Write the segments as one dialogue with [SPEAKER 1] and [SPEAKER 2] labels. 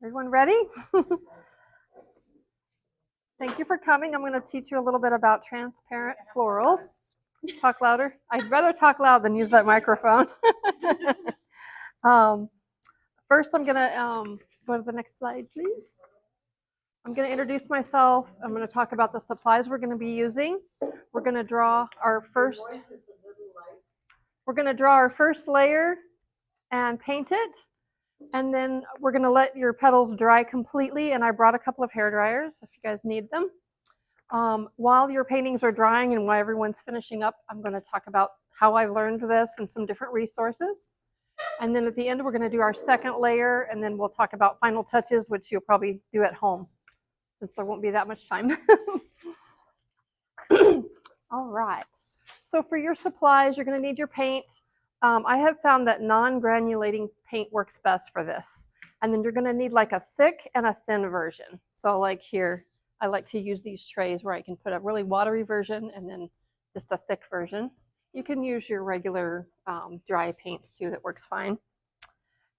[SPEAKER 1] Everyone ready? Thank you for coming. I'm going to teach you a little bit about transparent florals. Talk louder. I'd rather talk loud than use that microphone. First, I'm going to go to the next slide, please. I'm going to introduce myself. I'm going to talk about the supplies we're going to be using. We're going to draw our first layer and paint it. And then we're going to let your petals dry completely. And I brought a couple of hair dryers if you guys need them. While your paintings are drying and while everyone's finishing up, I'm going to talk about how I've learned this and some different resources. And then at the end, we're going to do our second layer, and then we'll talk about final touches, which you'll probably do at home since there won't be that much time. All right. So for your supplies, you're going to need your paint. I have found that non-granulating paint works best for this. And then you're going to need like a thick and a thin version. So like here, I like to use these trays where I can put a really watery version and then just a thick version. You can use your regular dry paints too, that works fine.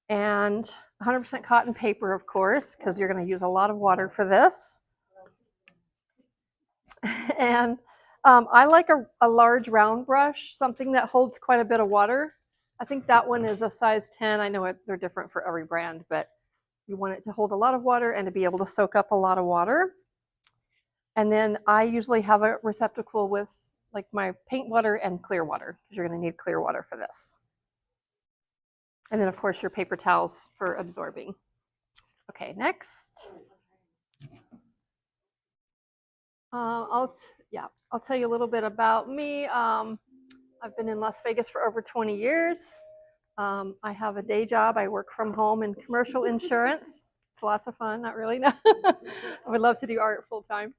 [SPEAKER 1] And 100% cotton paper, of course, because you're going to use a lot of water for this. And I like a large round brush, something that holds quite a bit of water. I think that one is a size 10. I know they're different for every brand, but you want it to hold a lot of water and to be able to soak up a lot of water. And then I usually have a receptacle with like my paint water and clear water, because you're going to need clear water for this. And then of course your paper towels for absorbing. Okay, next. I'll tell you a little bit about me. I've been in Las Vegas for over 20 years. I have a day job. I work from home in commercial insurance. It's lots of fun, not really. No. I would love to do art full time.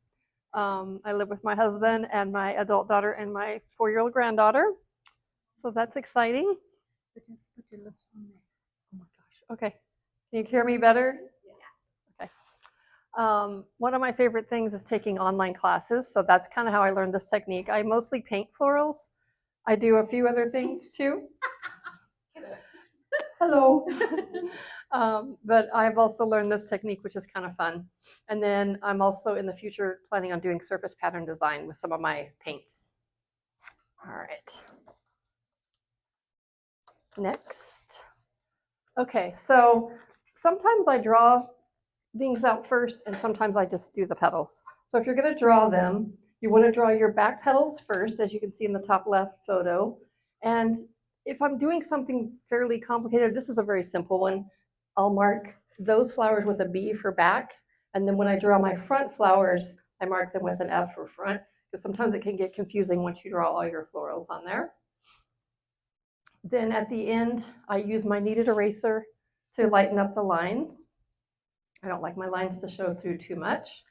[SPEAKER 1] I live with my husband and my adult daughter and my 4-year-old granddaughter. So that's exciting. Put your lips on there. Oh my gosh. Okay. Can you hear me better? Yeah. Okay. One of my favorite things is taking online classes. So that's kind of how I learned this technique. I mostly paint florals. I do a few other things too. Hello. But I've also learned this technique, which is kind of fun. And then I'm also in the future planning on doing surface pattern design with some of my paints. All right. Next. Okay, so sometimes I draw things out first and sometimes I just do the petals. So if you're going to draw them, you want to draw your back petals first, as you can see in the top left photo. And if I'm doing something fairly complicated, this is a very simple one. I'll mark those flowers with a B for back. And then when I draw my front flowers, I mark them with an F for front, because sometimes it can get confusing once you draw all your florals on there. Then at the end, I use my kneaded eraser to lighten up the lines. I don't like my lines to show through too much.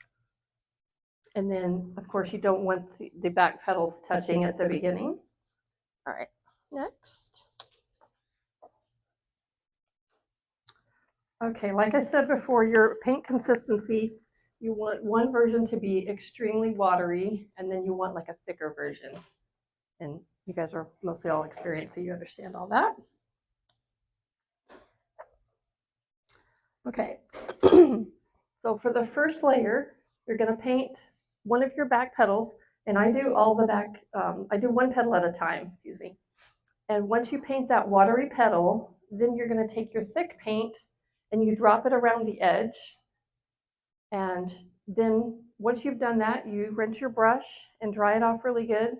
[SPEAKER 1] And then, of course, you don't want the back petals touching at the beginning. All right, next. Okay, like I said before, your paint consistency, you want one version to be extremely watery, and then you want like a thicker version. And you guys are mostly all experienced, so you understand all that. Okay, so for the first layer, you're going to paint one of your back petals, and I do all the back, I do one petal at a time, excuse me. And once you paint that watery petal, then you're going to take your thick paint and you drop it around the edge. And then once you've done that, you rinse your brush and dry it off really good.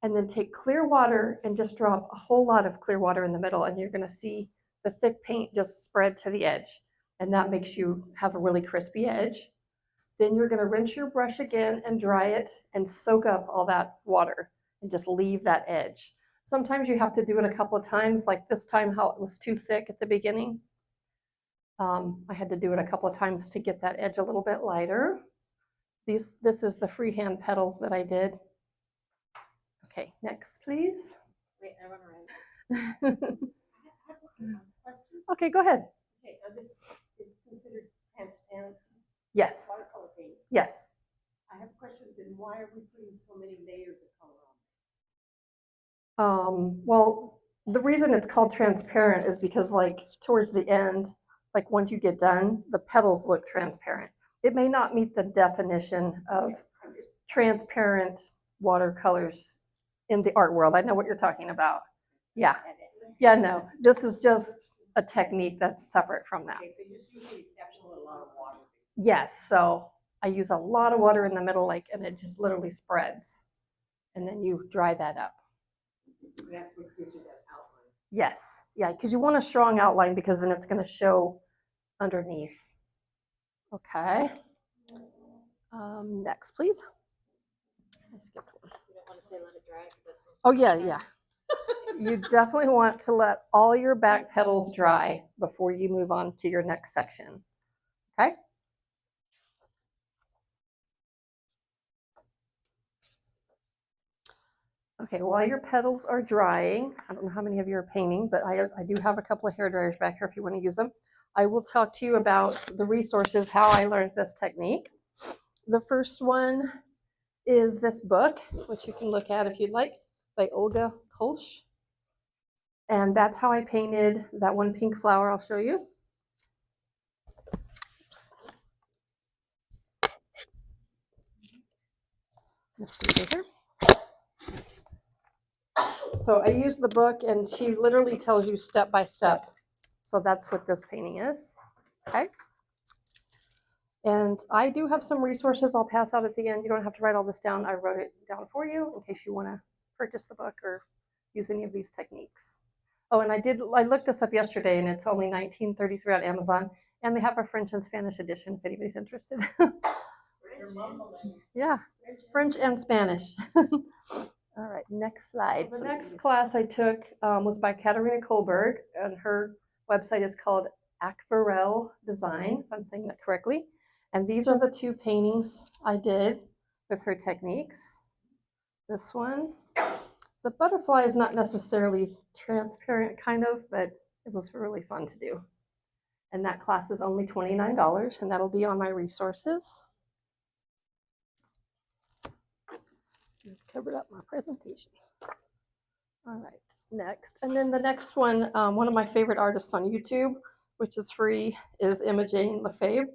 [SPEAKER 1] And then take clear water and just drop a whole lot of clear water in the middle, and you're going to see the thick paint just spread to the edge. And that makes you have a really crispy edge. Then you're going to rinse your brush again and dry it and soak up all that water and just leave that edge. Sometimes you have to do it a couple of times, like this time how it was too thick at the beginning. I had to do it a couple of times to get that edge a little bit lighter. This is the freehand petal that I did. Okay, next, please.
[SPEAKER 2] Wait, I want to write. I have one question.
[SPEAKER 1] Okay, go ahead.
[SPEAKER 2] Okay, now this is considered transparency.
[SPEAKER 1] Yes.
[SPEAKER 2] Watercolor paint.
[SPEAKER 1] Yes.
[SPEAKER 2] I have a question. Then why are we putting so many layers of color on?
[SPEAKER 1] Well, the reason it's called transparent is because, like, towards the end like once you get done, the petals look transparent. It may not meet the definition of transparent watercolors in the art world. I know what you're talking about. Yeah. Yeah, no, this is just a technique that's separate from that.
[SPEAKER 2] Okay, so you're just using exceptional a lot of water.
[SPEAKER 1] Yes, so I use a lot of water in the middle, like, and it just literally spreads. And then you dry that up.
[SPEAKER 2] That's what gives you that outline.
[SPEAKER 1] Yes, yeah, because you want a strong outline because then it's going to show underneath. Okay. Next, please. I skipped one.
[SPEAKER 3] You don't want to say let it dry. That's
[SPEAKER 1] Oh, yeah, yeah. You definitely want to let all your back petals dry before you move on to your next section. Okay. Okay, while your petals are drying, I don't know how many of you are painting, but I do have a couple of hair dryers back here if you want to use them. I will talk to you about the resources, how I learned this technique. The first one is this book, which you can look at if you'd like, by Olga Kolsch. And that's how I painted that one pink flower I'll show you. Oops. Let's see here. So I use the book and she literally tells you step by step. So that's what this painting is. Okay. And I do have some resources I'll pass out at the end. You don't have to write all this down. I wrote it down for you in case you want to purchase the book or use any of these techniques. Oh, and I looked this up yesterday and it's only $19.33 on Amazon. And they have a French and Spanish edition if anybody's interested. Yeah, French and Spanish. All right, next slide. The next class I took was by Katarina Kohlberg, and her website is called Aquarelle Design, if I'm saying that correctly. And these are the two paintings I did with her techniques. This one, the butterfly is not necessarily transparent, kind of, but it was really fun to do. And that class is only $29, and that'll be on my resources. Covered up my presentation. All right, next. And then the next one, one of my favorite artists on YouTube, which is free, is Imogen Lefebvre.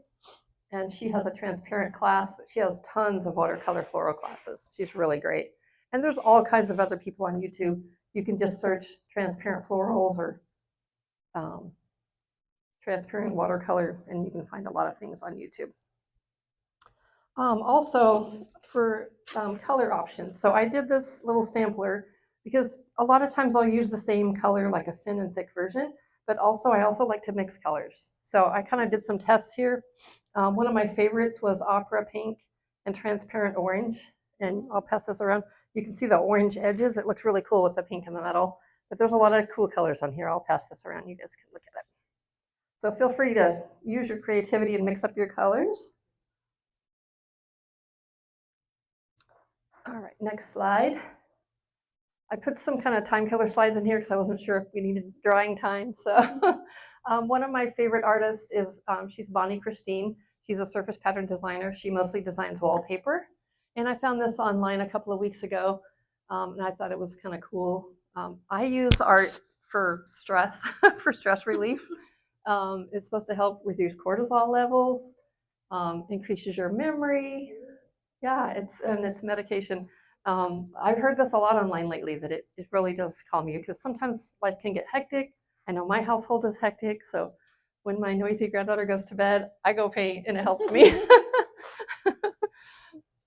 [SPEAKER 1] And she has a transparent class, but she has tons of watercolor floral classes. She's really great. And there's all kinds of other people on YouTube. You can just search transparent florals or transparent watercolor, and you can find a lot of things on YouTube. Also for color options. So I did this little sampler because a lot of times I'll use the same color, like a thin and thick version, but I also like to mix colors. So I kind of did some tests here. One of my favorites was opera pink and transparent orange. And I'll pass this around. You can see the orange edges. It looks really cool with the pink in the middle, but there's a lot of cool colors on here. I'll pass this around. You guys can look at it. So feel free to use your creativity and mix up your colors. All right, next slide. I put some kind of time killer slides in here because I wasn't sure if we needed drawing time. So one of my favorite artists is, she's Bonnie Christine. She's a surface pattern designer. She mostly designs wallpaper. And I found this online a couple of weeks ago, and I thought it was kind of cool. I use art for stress, for stress relief. It's supposed to help reduce cortisol levels, increases your memory. Yeah, it's medication. I've heard this a lot online lately that it really does calm you because sometimes life can get hectic. I know my household is hectic, so when my noisy granddaughter goes to bed, I go paint and it helps me.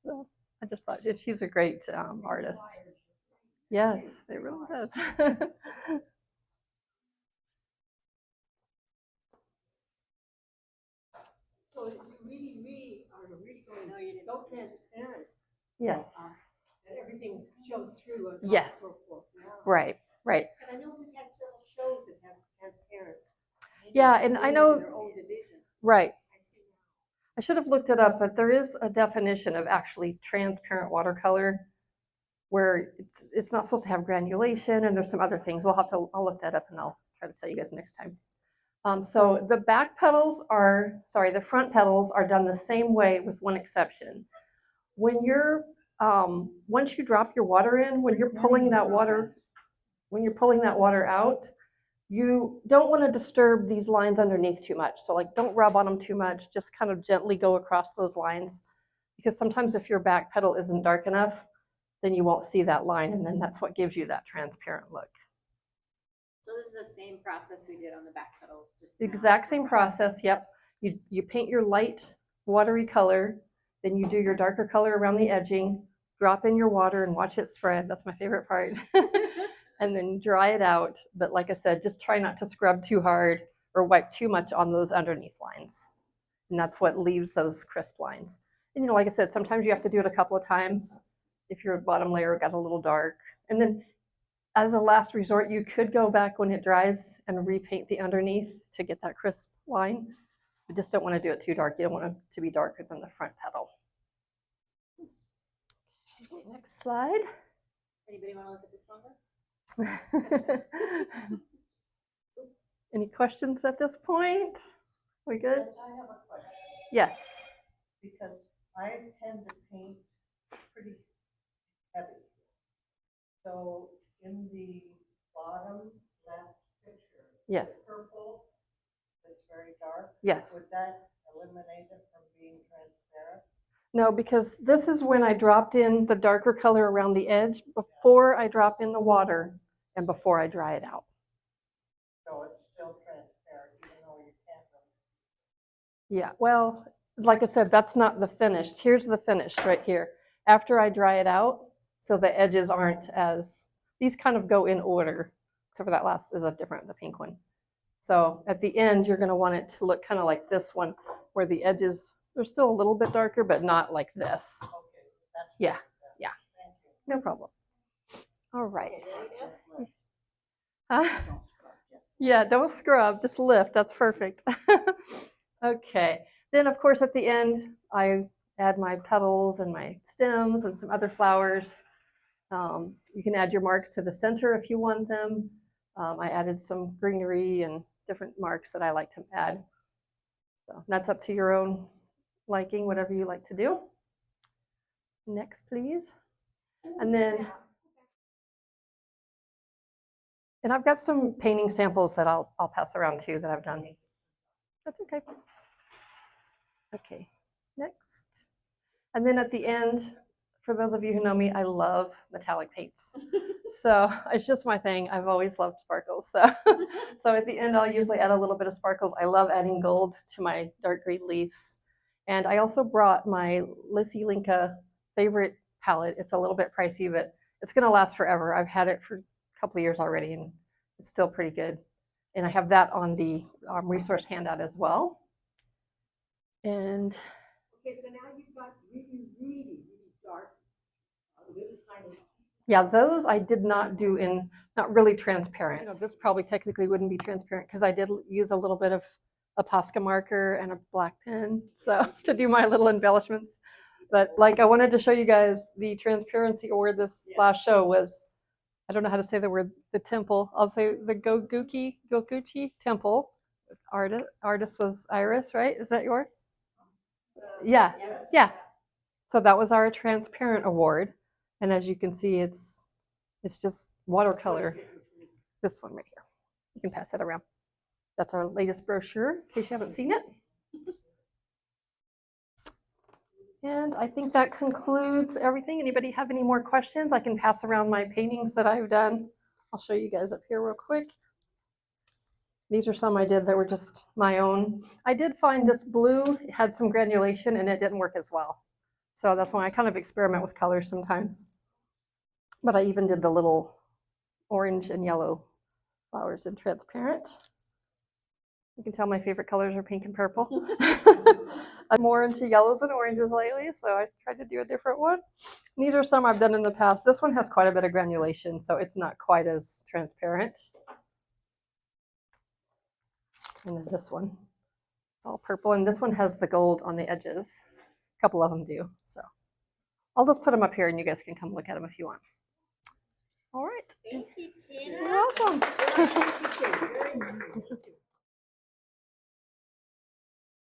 [SPEAKER 1] So I just thought she's a great artist. Yes, it really does.
[SPEAKER 2] So you really are really going to be so transparent.
[SPEAKER 1] Yes.
[SPEAKER 2] That everything shows through.
[SPEAKER 1] Yes.
[SPEAKER 2] So forth. Yeah.
[SPEAKER 1] Right, right.
[SPEAKER 2] Because I know we've had several shows that have transparent.
[SPEAKER 1] Yeah, and I know.
[SPEAKER 2] Their own division.
[SPEAKER 1] Right.
[SPEAKER 2] I see now.
[SPEAKER 1] I should have looked it up, but there is a definition of actually transparent watercolor where it's not supposed to have granulation, and there's some other things. I'll look that up and I'll try to tell you guys next time. So the the front petals are done the same way with one exception. When you're, once you drop your water in, when you're pulling that water out, You don't want to disturb these lines underneath too much. So like don't rub on them too much, just kind of gently go across those lines. Because sometimes if your back pedal isn't dark enough, then you won't see that line, and then that's what gives you that transparent look.
[SPEAKER 3] So this is the same process we did on the back pedals. Just
[SPEAKER 1] The
[SPEAKER 3] now.
[SPEAKER 1] exact same process, yep. You paint your light watery color, then you do your darker color around the edging, drop in your water and watch it spread. That's my favorite part. And then dry it out. But like I said, just try not to scrub too hard or wipe too much on those underneath lines. And that's what leaves those crisp lines. And like I said, sometimes you have to do it a couple of times if your bottom layer got a little dark. And then as a last resort, you could go back when it dries and repaint the underneath to get that crisp line. You just don't want to do it too dark. You don't want it to be darker than the front pedal. Okay, next slide.
[SPEAKER 3] Anybody want to look at this longer?
[SPEAKER 1] Any questions at this point? We good?
[SPEAKER 2] Yes, I have a question,
[SPEAKER 1] Yes.
[SPEAKER 2] because I tend to paint pretty heavy. So in the bottom left picture,
[SPEAKER 1] Yes.
[SPEAKER 2] the purple that's very dark,
[SPEAKER 1] Yes.
[SPEAKER 2] would that eliminate it from being transparent?
[SPEAKER 1] No, because this is when I dropped in the darker color around the edge before I drop in the water and before I dry it out.
[SPEAKER 2] So it's still transparent, even though you can't really.
[SPEAKER 1] Yeah, well, like I said, that's not the finished. Here's the finished right here. After I dry it out, so the edges aren't as, these kind of go in order, except for that last is a different, the pink one. So at the end, you're gonna want it to look kind of like this one, where the edges, they're still a little bit darker, but not like this.
[SPEAKER 2] Okay, that's.
[SPEAKER 1] Yeah, yeah.
[SPEAKER 2] Thank you.
[SPEAKER 1] No problem. All right.
[SPEAKER 2] Just lift.
[SPEAKER 1] Huh?
[SPEAKER 2] Don't scrub, just.
[SPEAKER 1] Yeah, don't scrub, just lift. That's perfect. Okay. Then, of course, at the end, I add my petals and my stems and some other flowers. You can add your marks to the center if you want them. I added some greenery and different marks that I like to add. So that's up to your own liking, whatever you like to do. Next, please. And then, and I've got some painting samples that I'll pass around too that I've done. That's okay. Okay, next. And then at the end, for those of you who know me, I love metallic paints. So it's just my thing. I've always loved sparkles. So at the end, I'll usually add a little bit of sparkles. I love adding gold to my dark green leaves. And I also brought my Lissy Linka favorite palette. It's a little bit pricey, but it's going to last forever. I've had it for a couple of years already, and it's still pretty good. And I have that on the resource handout as well. And
[SPEAKER 4] Okay, so now you've got really dark, really tiny.
[SPEAKER 1] yeah, those I did not do in, not really transparent. You know, this probably technically wouldn't be transparent because I did use a little bit of a Posca marker and a black pen, so to do my little embellishments. But like, I wanted to show you guys the transparency award this last show was, I don't know how to say the word, the temple. I'll say the Goguchi temple. Artist was Iris, right? Is that yours? Yeah, yeah. So that was our transparent award. And as you can see, it's just watercolor. This one right here. You can pass that around. That's our latest brochure, in case you haven't seen it. And I think that concludes everything. Anybody have any more questions? I can pass around my paintings that I've done. I'll show you guys up here real quick. These are some I did that were just my own. I did find this blue had some granulation and it didn't work as well. So that's why I kind of experiment with colors sometimes. But I even did the little orange and yellow flowers in transparent. You can tell my favorite colors are pink and purple. I'm more into yellows and oranges lately, so I tried to do a different one. And these are some I've done in the past. This one has quite a bit of granulation, so it's not quite as transparent. And then this one, it's all purple, and this one has the gold on the edges. A couple of them do, so I'll just put them up here and you guys can come look at them if you want. All right.
[SPEAKER 3] Thank you, Tina.
[SPEAKER 1] You're welcome.